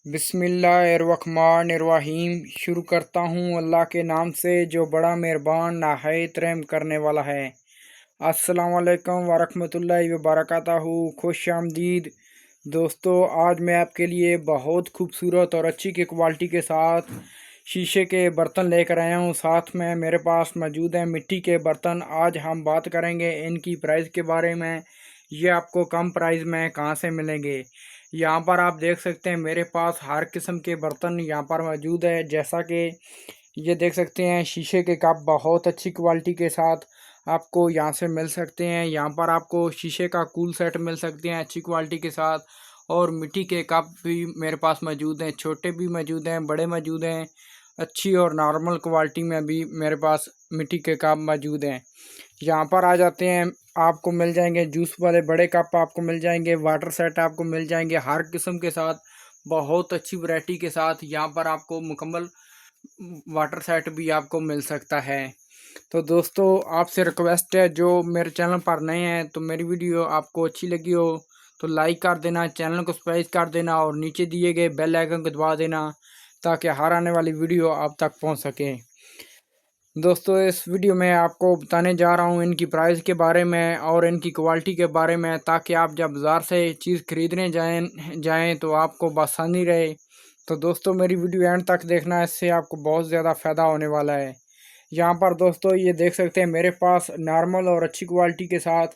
बिस्मिल्लाहिर्रहमानिर्रहीम। शुरू करता हूँ अल्लाह के नाम से जो बड़ा मेहरबान नाहायत रहम करने वाला है। अस्सलाम वालेकुम वरहमतुल्लाहि वबरकातुहू। खुश आमदीद दोस्तों, आज मैं आपके लिए बहुत खूबसूरत और अच्छी की क्वालिटी के साथ शीशे के बर्तन लेकर आया हूँ। साथ में मेरे पास मौजूद है मिट्टी के बर्तन। आज हम बात करेंगे इनकी प्राइस के बारे में। ये आपको कम प्राइस में कहाँ से मिलेंगे। यहाँ पर आप देख सकते हैं मेरे पास हर किस्म के बर्तन यहाँ पर मौजूद है। जैसा कि ये देख सकते हैं शीशे के कप बहुत अच्छी क्वालिटी के साथ आपको यहाँ से मिल सकते हैं। यहाँ पर आपको शीशे का कूल सेट मिल सकते हैं अच्छी क्वालिटी के साथ। और मिट्टी के कप भी मेरे पास मौजूद हैं, छोटे भी मौजूद हैं, बड़े मौजूद हैं। अच्छी और नॉर्मल क्वालिटी में भी मेरे पास मिट्टी के कप मौजूद हैं। यहाँ पर आ जाते हैं, आपको मिल जाएंगे जूस वाले बड़े कप आपको मिल जाएंगे, वाटर सेट आपको मिल जाएंगे हर किस्म के साथ बहुत अच्छी वैरायटी के साथ। यहाँ पर आपको मुकम्मल वाटर सेट भी आपको मिल सकता है। तो दोस्तों आपसे रिक्वेस्ट है, जो मेरे चैनल पर नए हैं तो मेरी वीडियो आपको अच्छी लगी हो तो लाइक कर देना, चैनल को सब्सक्राइब कर देना और नीचे दिए गए बेल आइकन को दबा देना ताकि हर आने वाली वीडियो आप तक पहुंच सके। दोस्तों इस वीडियो में आपको बताने जा रहा हूँ इनकी प्राइस के बारे में और इनकी क्वालिटी के बारे में, ताकि आप जब बाज़ार से चीज़ ख़रीदने जाएं तो आपको आसानी रहे। तो दोस्तों मेरी वीडियो एंड तक देखना, इससे आपको बहुत ज़्यादा फ़ायदा होने वाला है। यहाँ पर दोस्तों ये देख सकते हैं मेरे पास नॉर्मल और अच्छी क्वालिटी के साथ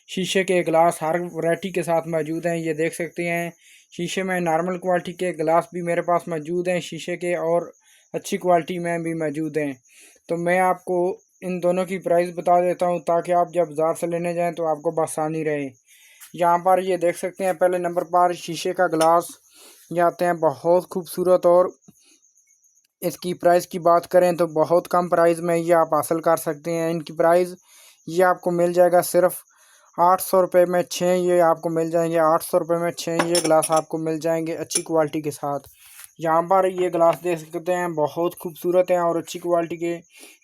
शीशे के गिलास हर वैरायटी के साथ मौजूद हैं। ये देख सकते हैं शीशे में नॉर्मल क्वालिटी के गिलास भी मेरे पास मौजूद हैं शीशे के, और अच्छी क्वालिटी में भी मौजूद हैं। तो मैं आपको इन दोनों की प्राइस बता देता हूँ ताकि आप जब बाज़ार से लेने जाएं तो आपको आसानी रहे। यहाँ पर ये देख सकते हैं पहले नंबर पर शीशे का गिलास ये आते हैं बहुत खूबसूरत, और इसकी प्राइस की बात करें तो बहुत कम प्राइस में ये आप हासिल कर सकते हैं। इनकी प्राइस ये आपको मिल जाएगा सिर्फ 800 रुपये में 6। ये आपको मिल जाएंगे 800 रुपये में 6 ये गिलास आपको मिल जाएंगे अच्छी क्वालिटी के साथ। यहाँ पर ये गिलास देख सकते हैं बहुत खूबसूरत हैं और अच्छी क्वालिटी के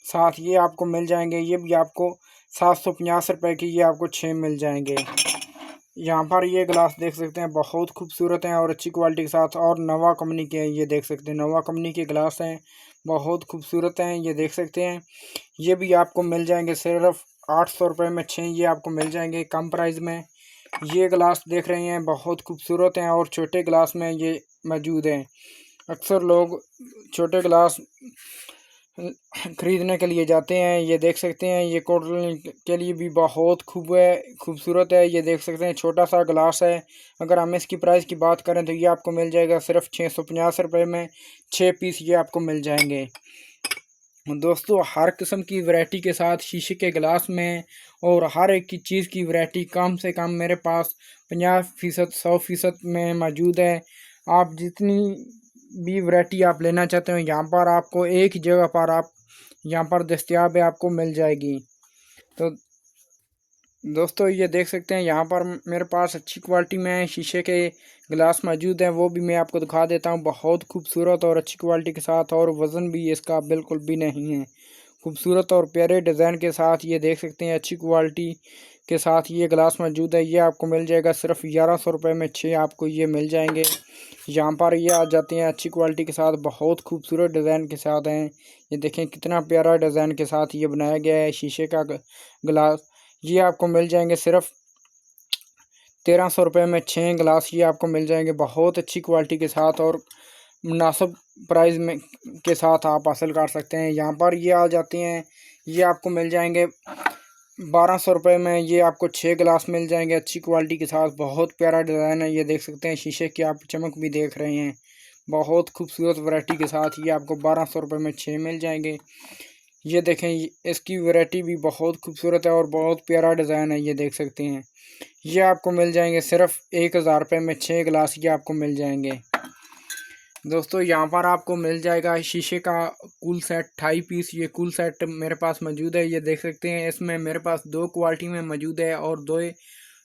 साथ ये आपको मिल जाएंगे। ये भी आपको 750 रुपये की ये आपको 6 मिल जाएंगे। यहाँ पर ये गिलास देख सकते हैं बहुत खूबसूरत हैं और अच्छी क्वालिटी के साथ, और नवा कंपनी के हैं। ये देख सकते हैं नवा कंपनी के गिलास हैं, बहुत खूबसूरत हैं। ये देख सकते हैं ये भी आपको मिल जाएंगे सिर्फ 800 रुपये में 6 ये आपको मिल जाएंगे कम प्राइस में। ये गिलास देख रहे हैं बहुत खूबसूरत हैं और छोटे गिलास में ये मौजूद हैं। अक्सर लोग छोटे गिलास ख़रीदने के लिए जाते हैं। ये देख सकते हैं ये कोल्ड के लिए भी बहुत खूबसूरत है। ये देख सकते हैं छोटा सा गिलास है। अगर हम इसकी प्राइस की बात करें तो ये आपको मिल जाएगा सिर्फ 650 रुपये में 6 पीस ये आपको मिल जाएंगे। दोस्तों हर किस्म की वैरायटी के साथ शीशे के गिलास में और हर एक की चीज़ की वैरायटी कम से कम मेरे पास 50% 100% में मौजूद है। आप जितनी भी वैरायटी आप लेना चाहते हो यहाँ पर आपको एक ही जगह पर आप यहाँ पर दस्तयाब है, आपको मिल जाएगी। तो दोस्तों ये देख सकते हैं यहाँ पर मेरे पास अच्छी क्वालिटी में शीशे के गिलास मौजूद हैं, वो भी मैं आपको दिखा देता हूँ बहुत खूबसूरत और अच्छी क्वालिटी के साथ, और वज़न भी इसका बिल्कुल भी नहीं है। खूबसूरत और प्यारे डिज़ाइन के साथ ये देख सकते हैं अच्छी क्वालिटी के साथ ये गिलास मौजूद है। ये आपको मिल जाएगा सिर्फ 1100 रुपये में 6 आपको ये मिल जाएंगे। यहाँ पर ये आ जाते हैं अच्छी क्वालिटी के साथ बहुत खूबसूरत डिज़ाइन के साथ हैं। ये देखें कितना प्यारा डिज़ाइन के साथ ये बनाया गया है शीशे का गिलास। ये आपको मिल जाएंगे सिर्फ 1300 रुपये में 6 गिलास ये आपको मिल जाएंगे बहुत अच्छी क्वालिटी के साथ, और मुनासिब प्राइस में के साथ आप हासिल कर सकते हैं। यहाँ पर ये आ जाते हैं ये आपको मिल जाएंगे 1200 रुपये में ये आपको 6 गिलास मिल जाएंगे अच्छी क्वालिटी के साथ। बहुत प्यारा डिज़ाइन है। ये देख सकते हैं शीशे की आप चमक भी देख रहे हैं बहुत खूबसूरत वैरायटी के साथ ये आपको 1200 रुपये में 6 मिल जाएंगे। ये देखें इसकी वैरायटी भी बहुत खूबसूरत है और बहुत प्यारा डिज़ाइन है। ये देख सकते हैं ये आपको मिल जाएंगे सिर्फ 1000 रुपये में 6 गिलास ये आपको मिल जाएंगे। दोस्तों यहाँ पर आपको मिल जाएगा शीशे का कूल सेट 2.5 पीस। ये कूल सेट मेरे पास मौजूद है। ये देख सकते हैं इसमें मेरे पास 2 क्वालिटी में मौजूद है और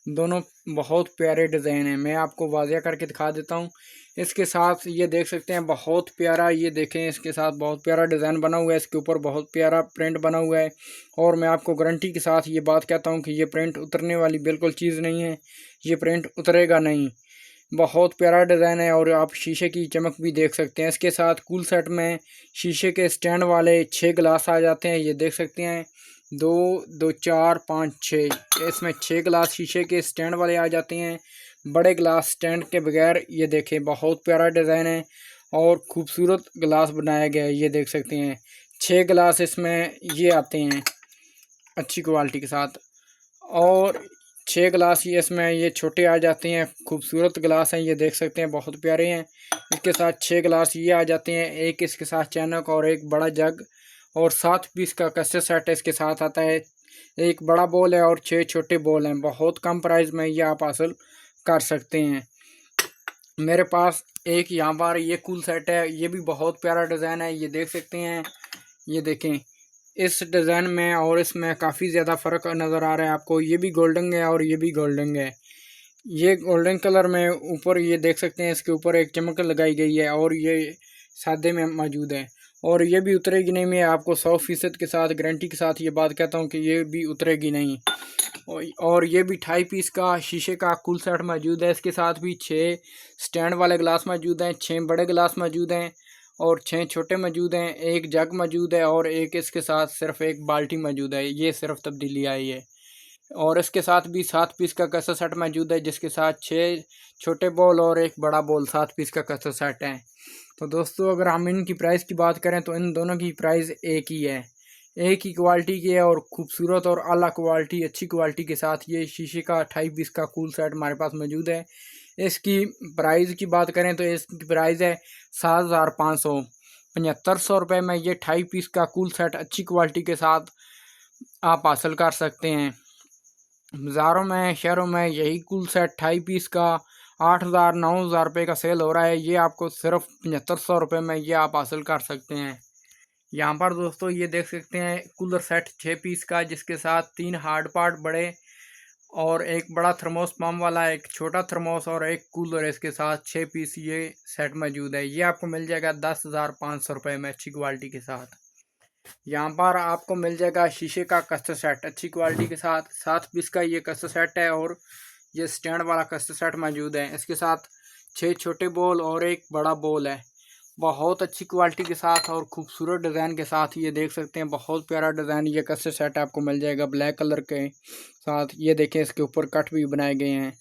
दोनों बहुत प्यारे डिज़ाइन हैं। मैं आपको वाज़िया करके दिखा देता हूँ। इसके साथ ये देख सकते हैं बहुत प्यारा, ये देखें इसके साथ बहुत प्यारा डिज़ाइन बना हुआ है, इसके ऊपर बहुत प्यारा प्रिंट बना हुआ है। और मैं आपको गारंटी के साथ ये बात कहता हूँ कि ये प्रिंट उतरने वाली बिल्कुल चीज़ नहीं है, ये प्रिंट उतरेगा नहीं। बहुत प्यारा डिज़ाइन है और आप शीशे की चमक भी देख सकते हैं। इसके साथ कूल सेट में शीशे के स्टैंड वाले 6 गिलास आ जाते हैं, ये देख सकते हैं। 2 2 4 5 6, इसमें 6 गिलास शीशे के स्टैंड वाले आ जाते हैं, बड़े गिलास स्टैंड के बगैर। ये देखें, बहुत प्यारा डिज़ाइन है और खूबसूरत गिलास बनाया गया है, ये देख सकते हैं। 6 गिलास इसमें ये आते हैं अच्छी क्वालिटी के साथ, और 6 गिलास ये इसमें ये छोटे आ जाते हैं, खूबसूरत गिलास हैं, ये देख सकते हैं, बहुत प्यारे हैं। इसके साथ 6 गिलास ये आ जाते हैं, एक इसके साथ चैनक और एक बड़ा जग, और 7 पीस का कस्टर सेट इसके साथ आता है। एक बड़ा बॉल है और 6 छोटे बॉल हैं। बहुत कम प्राइस में ये आप हासिल कर सकते हैं। मेरे पास एक यहाँ पर ये कूल सेट है, ये भी बहुत प्यारा डिज़ाइन है, ये देख सकते हैं। ये देखें, इस डिज़ाइन में और इसमें काफ़ी ज़्यादा फ़र्क नज़र आ रहा है आपको। ये भी गोल्डन है और ये भी गोल्डन है। ये गोल्डन कलर में ऊपर ये देख सकते हैं, इसके ऊपर एक चमक लगाई गई है और ये सादे में मौजूद है, और ये भी उतरेगी नहीं। मैं आपको 100% के साथ गारंटी के साथ ये बात कहता हूँ कि ये भी उतरेगी नहीं। और ये भी 2.5 पीस का शीशे का कूल सेट मौजूद है। इसके साथ भी 6 स्टैंड वाले गिलास मौजूद हैं, 6 बड़े गिलास मौजूद हैं और 6 छोटे मौजूद हैं, एक जग मौजूद है और एक इसके साथ सिर्फ एक बाल्टी मौजूद है। ये सिर्फ तब्दीली आई है। और इसके साथ भी 7 पीस का कस्टर सेट मौजूद है, जिसके साथ 6 छोटे बॉल और एक बड़ा बॉल, 7 पीस का कस्टर सेट है। तो दोस्तों, अगर हम इनकी प्राइस की बात करें तो इन दोनों की प्राइस एक ही है, एक ही क्वालिटी की है, और खूबसूरत और आला क्वालिटी, अच्छी क्वालिटी के साथ ये शीशे का 28 पीस का कूल सेट हमारे पास मौजूद है। इसकी प्राइस की बात करें तो इसकी प्राइस है 7,500, 7,500 रुपये में ये 28 पीस का कूल सेट अच्छी क्वालिटी के साथ आप हासिल कर सकते हैं। बाज़ारों में, शहरों में यही कूल सेट 28 पीस का 8,000 9,000 रुपये का सेल हो रहा है। ये आपको सिर्फ 7,500 रुपये में ये आप हासिल कर सकते हैं। यहाँ पर दोस्तों ये देख सकते हैं कूलर सेट 6 पीस का, जिसके साथ 3 हार्ड पार्ट बड़े और एक बड़ा थर्मोस पम्प वाला, एक छोटा थर्मोस और एक कूलर। इसके साथ 6 पीस ये सेट मौजूद है। ये आपको मिल जाएगा 10,500 रुपये में अच्छी क्वालिटी के साथ। यहाँ पर आपको मिल जाएगा शीशे का कस्टर सेट अच्छी क्वालिटी के साथ, 7 पीस का ये कस्टर सेट है और ये स्टैंड वाला कस्टर सेट मौजूद है। इसके साथ 6 छोटे बॉल और एक बड़ा बॉल है, बहुत अच्छी क्वालिटी के साथ और खूबसूरत डिज़ाइन के साथ। ये देख सकते हैं, बहुत प्यारा डिज़ाइन ये कस्टर सेट आपको मिल जाएगा ब्लैक कलर के साथ। ये देखें, इसके ऊपर कट भी बनाए गए हैं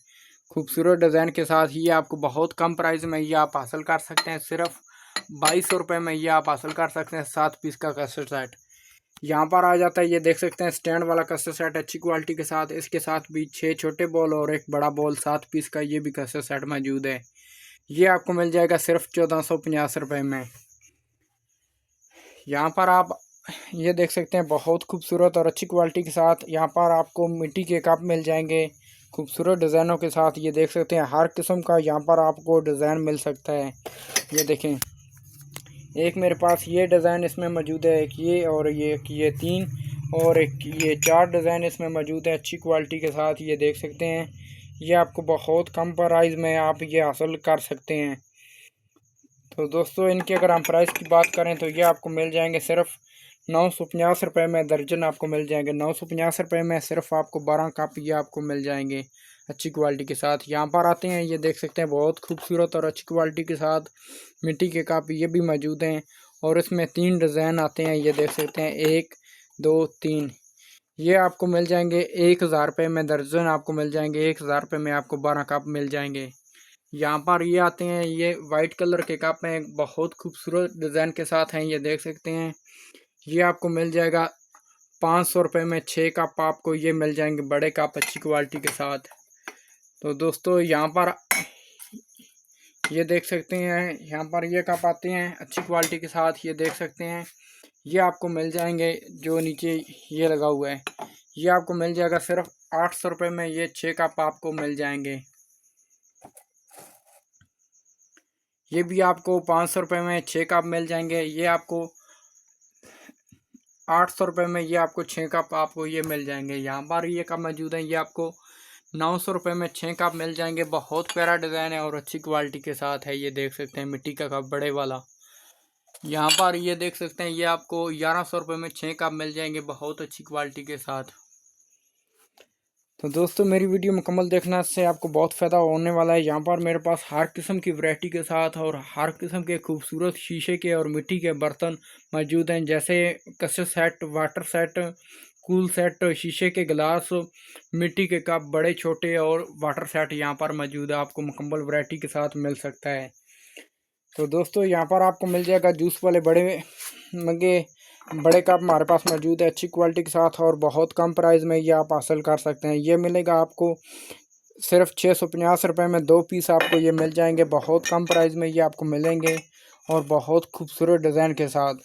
खूबसूरत डिज़ाइन के साथ। ये आपको बहुत कम प्राइस में ये आप हासिल कर सकते हैं, सिर्फ 2,200 रुपये में ये आप हासिल कर सकते हैं 7 पीस का कस्टर सेट। यहाँ पर आ जाता है, ये देख सकते हैं स्टैंड वाला कस्टर सेट अच्छी क्वालिटी के साथ। इसके साथ भी 6 छोटे बॉल और एक बड़ा बॉल, 7 पीस का ये भी कस्टर सेट मौजूद है। ये आपको मिल जाएगा सिर्फ 1,450 रुपये में। यहाँ पर आप ये देख सकते हैं, बहुत खूबसूरत और अच्छी क्वालिटी के साथ यहाँ पर आपको मिट्टी के कप मिल जाएंगे खूबसूरत डिज़ाइनों के साथ। ये देख सकते हैं, हर किस्म का यहाँ पर आपको डिज़ाइन मिल सकता है। ये देखें, एक मेरे पास ये डिज़ाइन इसमें मौजूद है, एक ये और ये 3 और एक ये 4 डिज़ाइन इसमें मौजूद है अच्छी क्वालिटी के साथ। ये देख सकते हैं, ये आपको बहुत कम प्राइस में आप ये हासिल कर सकते हैं। तो दोस्तों, इनकी अगर हम प्राइस की बात करें तो ये आपको मिल जाएंगे सिर्फ 950 रुपये में दर्जन आपको मिल जाएंगे। 950 रुपये में सिर्फ आपको 12 कप ये आपको मिल जाएंगे अच्छी क्वालिटी के साथ। यहाँ पर आते हैं, ये देख सकते हैं, बहुत खूबसूरत और अच्छी क्वालिटी के साथ मिट्टी के कप ये भी मौजूद हैं और इसमें 3 डिज़ाइन आते हैं। ये देख सकते हैं, 1 2 3, ये आपको मिल जाएंगे 1,000 रुपये में दर्जन आपको मिल जाएंगे। 1,000 रुपये में आपको 12 कप मिल जाएंगे। यहाँ पर ये आते हैं, ये वाइट कलर के कप हैं, बहुत खूबसूरत डिज़ाइन के साथ हैं। ये देख सकते हैं, ये आपको मिल जाएगा 500 रुपये में 6 कप आपको ये मिल जाएंगे बड़े कप अच्छी क्वालिटी के साथ। तो दोस्तों, यहाँ पर ये देख सकते हैं, यहाँ पर ये कप आते हैं अच्छी क्वालिटी के साथ। ये देख सकते हैं, ये आपको मिल जाएंगे, जो नीचे ये लगा हुआ है, ये आपको मिल जाएगा सिर्फ 800 रुपये में ये 6 कप आपको मिल जाएंगे। ये भी आपको 500 रुपये में 6 कप मिल जाएंगे। ये आपको 800 रुपये में ये आपको 6 कप आपको ये मिल जाएंगे। यहाँ पर ये कप मौजूद हैं, ये आपको 900 रुपये में 6 कप मिल जाएंगे। बहुत प्यारा डिज़ाइन है और अच्छी क्वालिटी के साथ है। ये देख सकते हैं, मिट्टी का कप बड़े वाला। यहाँ पर ये देख सकते हैं, ये आपको 1,100 रुपये में 6 कप मिल जाएंगे बहुत अच्छी क्वालिटी के साथ। तो दोस्तों मेरी वीडियो मुकम्मल देखने से आपको बहुत फ़ायदा होने वाला है। यहाँ पर मेरे पास हर किस्म की वैरायटी के साथ और हर किस्म के खूबसूरत शीशे के और मिट्टी के बर्तन मौजूद हैं, जैसे कसे set, water set, cool set, शीशे के गिलास, मिट्टी के कप बड़े छोटे और वाटर सेट यहाँ पर मौजूद है। आपको मुकम्मल वैरायटी के साथ मिल सकता है। तो दोस्तों यहाँ पर आपको मिल जाएगा जूस वाले बड़े मग्गे, बड़े कप हमारे पास मौजूद है अच्छी क्वालिटी के साथ और बहुत कम प्राइस में ये आप हासिल कर सकते हैं। ये मिलेगा आपको सिर्फ 650 रुपये में 2 पीस आपको ये मिल जाएंगे। बहुत कम प्राइस में ये आपको मिलेंगे और बहुत खूबसूरत डिज़ाइन के साथ।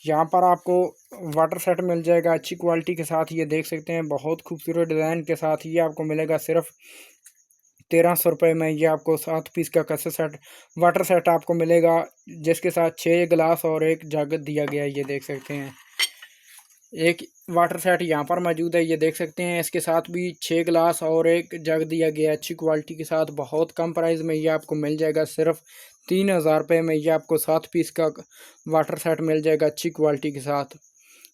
यहाँ पर आपको वाटर सेट मिल जाएगा अच्छी क्वालिटी के साथ, ये देख सकते हैं बहुत खूबसूरत डिज़ाइन के साथ। ये आपको मिलेगा सिर्फ 1300 रुपये में। ये आपको 7 पीस का कसे सेट वाटर सेट आपको मिलेगा, जिसके साथ 6 गिलास और एक जग दिया गया है। ये देख सकते हैं एक वाटर सेट यहाँ पर मौजूद है, ये देख सकते हैं। इसके साथ भी 6 गिलास और एक जग दिया गया है अच्छी क्वालिटी के साथ। बहुत कम प्राइस में ये आपको मिल जाएगा सिर्फ 3000 रुपये में। ये आपको 7 पीस का वाटर सेट मिल जाएगा अच्छी क्वालिटी के साथ।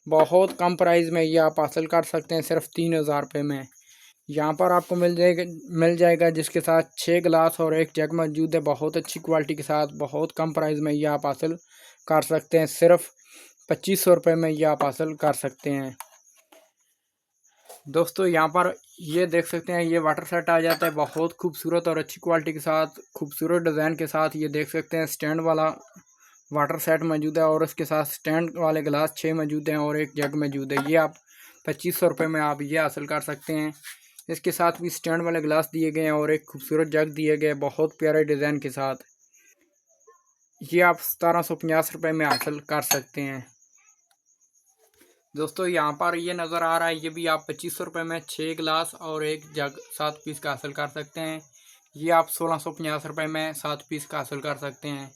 बहुत कम प्राइस में ये आप हासिल कर सकते हैं सिर्फ 3000 रुपये में। यहाँ पर आपको मिल जाएगा जिसके साथ 6 गिलास और एक जग मौजूद है बहुत अच्छी क्वालिटी के साथ। बहुत कम प्राइस में ये आप हासिल कर सकते हैं, सिर्फ 2500 रुपये में ये आप हासिल कर सकते हैं। दोस्तों यहाँ पर ये देख सकते हैं ये वाटर सेट आ जाता है बहुत खूबसूरत और अच्छी क्वालिटी के साथ, खूबसूरत डिज़ाइन के साथ। ये देख सकते हैं स्टैंड वाला वाटर सेट मौजूद है और इसके साथ स्टैंड वाले गिलास 6 मौजूद हैं और एक जग मौजूद है। ये आप 2500 रुपये में आप ये हासिल कर सकते हैं। इसके साथ भी स्टैंड वाले गिलास दिए गए हैं और एक खूबसूरत जग दिए गए बहुत प्यारे डिज़ाइन के साथ। ये आप 1750 रुपये में हासिल कर सकते हैं। दोस्तों यहाँ पर ये नज़र आ रहा है, ये भी आप 2500 रुपये में 6 गिलास और एक जग 7 पीस का हासिल कर सकते हैं। ये आप 1650 रुपये में 7 पीस का हासिल कर सकते हैं।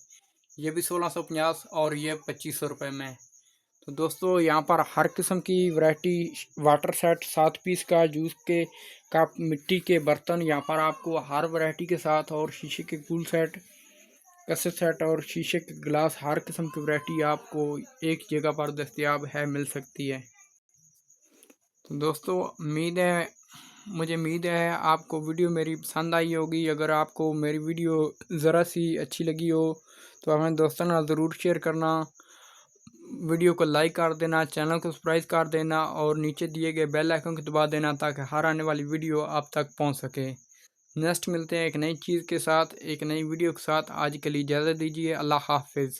ये भी 1650 और ये 2500 रुपये में। तो दोस्तों यहाँ पर हर किस्म की वैरायटी वाटर सेट 7 पीस का, जूस के कप, मिट्टी के बर्तन यहाँ पर आपको हर वैरायटी के साथ, और शीशे के कूल सेट, कसे सेट और शीशे के गिलास, हर किस्म की वैरायटी आपको एक जगह पर दस्तयाब है, मिल सकती है। तो दोस्तों मुझे उम्मीद है आपको वीडियो मेरी पसंद आई होगी। अगर आपको मेरी वीडियो ज़रा सी अच्छी लगी हो तो अपने दोस्तों ਨਾਲ ज़रूर शेयर करना, वीडियो को लाइक कर देना, चैनल को सब्सक्राइब कर देना और नीचे दिए गए बेल आइकन को दबा देना ताकि हर आने वाली वीडियो आप तक पहुंच सके। नेक्स्ट मिलते हैं एक नई चीज़ के साथ, एक नई वीडियो के साथ। आज के लिए इजाज़त दीजिए। अल्लाह हाफिज़।